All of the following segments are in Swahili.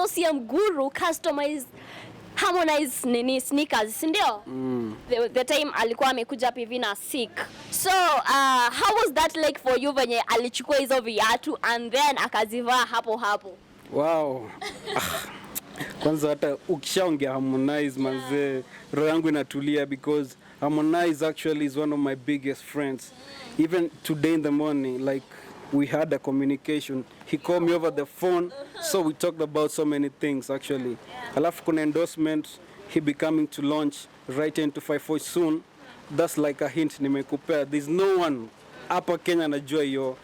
so NDURU customized Harmonize nini sneakers, ndio? The time alikuwa amekuja hivi na sick. So how was that like for you venye alichukua hizo viatu and then akazivaa hapo hapo? Wow. Kwanza hata ukishaongea Harmonize manze roho yangu inatulia because Harmonize actually is one of my biggest friends. Even today in the morning, like we had a communication. He called me over the phone, so we talked about so many things actually. Alafu kuna endorsement he be coming to launch right into 54 soon. That's like a hint nimekupea. There's no one hapa Kenya anajua hiyo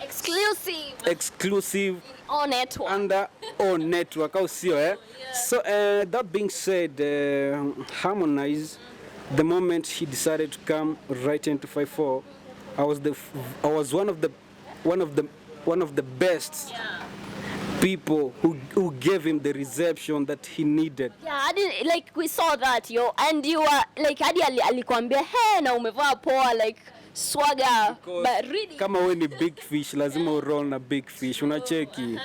exclusive on network under on network au sio eh? So that being said, Harmonize, the moment he decided to come right into 54, I was one of the best people who gave him the reception that he needed. Yeah, like we saw that and you were like hadi alikwambia hey na umevaa poa like swagger, but really kama wewe ni big fish lazima uroll na big fish, unacheki.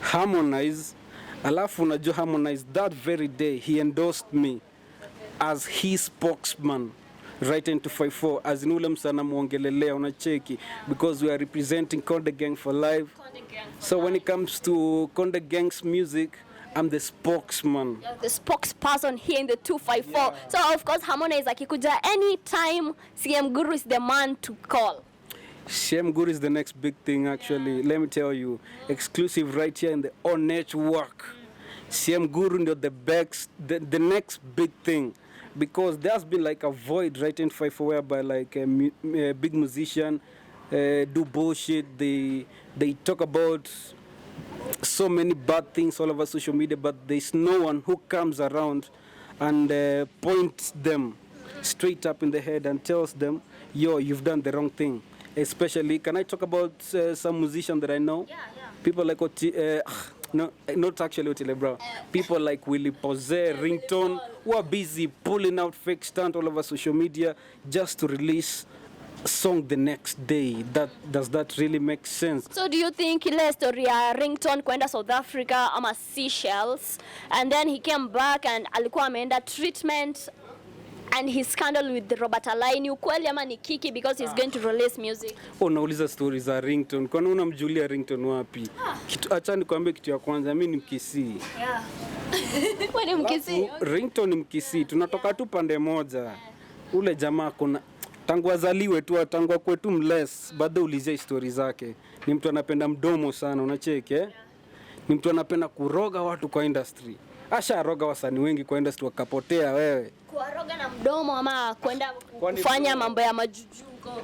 Harmonize, alafu unajua Harmonize that very day he endorsed me as his spokesman right into 54 as in ule msana muongelelea, unacheki, because we are representing Konde Gang for life. So when it comes to Konde Gang's music, I'm the spokesman. The spokesperson here in the 254. Yeah. So of course Harmonize akikuja anytime, NDURU is the man to call. NDURU is the next big thing actually. Yeah. Let me tell you, exclusive right here in the on network. NDURU is the next big thing. Because there's been like a void right in 54 whereby like a big musician do bullshit. They talk about so many bad things all over social media, but there's no one who comes around and points them straight up in the head and tells them, yo, you've done the wrong thing. Especially, can I talk about some musicians that I know? Yeah. People like no, not actually Otile Brown. People like Willie Pose, Ringtone, who are busy pulling out fake stunt all over social media just to release a song the next day. Does that really make sense? So do you think ile story ya Ringtone kwenda South Africa ama Seychelles and then he came back and alikuwa ameenda treatment and his scandal with Robert Alai ni ukweli ama ni kiki because he's going to release music? Unauliza stories za Ringtone. Kwani unamjulia Ringtone wapi? Acha nikwambie kitu ya kwanza, mimi ni Mkisii. Yeah. Wewe ni Mkisii? Ringtone ni Mkisii. Tunatoka tu pande moja. Ule jamaa kuna tangu azaliwe tu, tangu kwetu mless, bado ulizia stories zake. Ni mtu anapenda mdomo sana, unacheki eh? Ni mtu anapenda kuroga watu kwa industry. Asha roga wasanii wengi kwa industry wakapotea wewe. Kuroga na mdomo ama kwenda kufanya mambo ya majujuko.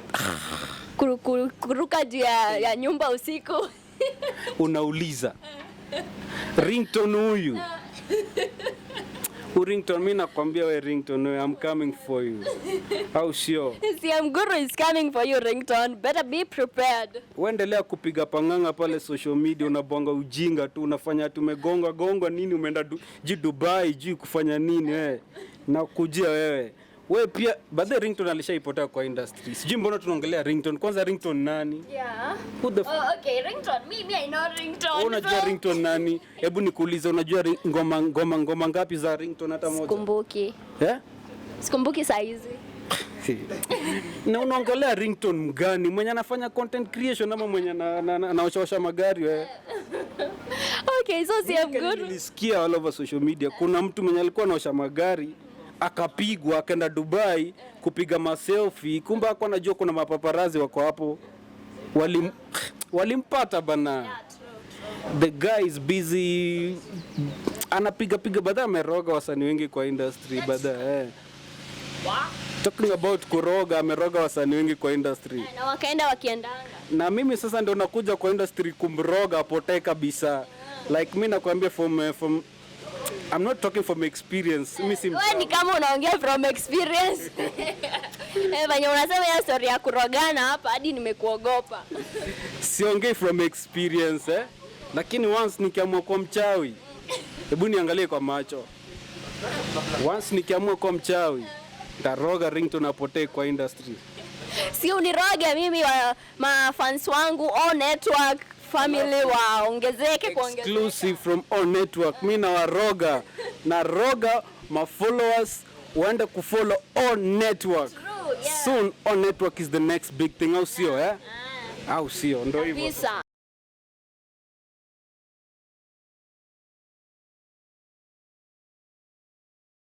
Kuruka juu ya nyumba usiku. Unauliza. Ringtone huyu. Ringtone, mimi nakwambia wewe Ringtone, I'm coming for you. How sure? NDURU is coming for you Ringtone. Better be prepared. Uendelea kupiga panganga pale social media, unabonga ujinga tu, unafanya tumegonga nini, umeenda Dubai, kufanya nini wewe? Na kujia wewe. Wewe pia baadaye Ringtone alishaipotea kwa industry. Sijui mbona tunaongelea Ringtone. Kwanza Ringtone nani? Yeah. Who the okay, Ringtone. Me I know Ringtone. Unajua Ringtone nani? Hebu nikuulize, unajua ngoma ngapi za Ringtone hata moja? Sikumbuki. Eh? Sikumbuki saa hizi. Na unaongelea Ringtone mgani? Mwenye anafanya content creation ama mwenye anaosha magari wewe? Okay, so NDURU. Nilisikia all over social media kuna mtu mwenye alikuwa anaosha magari akapigwa akaenda Dubai kupiga maselfie, kumbe hakuwa anajua kuna mapaparazi wako hapo, walimpata bana. Yeah, true. The guy is busy anapiga baadaye ameroga wasanii wengi kwa industry baadaye. Talking about kuroga, ameroga wasanii wengi kwa industry. Na wakaenda wakiendanga. Na mimi sasa ndio nakuja kwa industry kumroga apotee kabisa. Yeah. Like mimi nakwambia from I'm not talking from experience. Mimi si wewe ni kama unaongea from experience. Banya unasema ya story ya kurogana hapa hadi nimekuogopa. Siongei from experience lakini once nikiamua kwa mchawi, hebu niangalie kwa macho. Once nikiamua kwa mchawi, taroga Ringtone apotee kwa industry. Si uniroge mimi ma fans wangu on network family waongezeke kuongezeka. Exclusive from all network. Mimi na roga my followers waende kufollow all network. True, yeah. Soon all network is the next big thing. Au sio, eh? Au sio, ndo hivyo. Kabisa.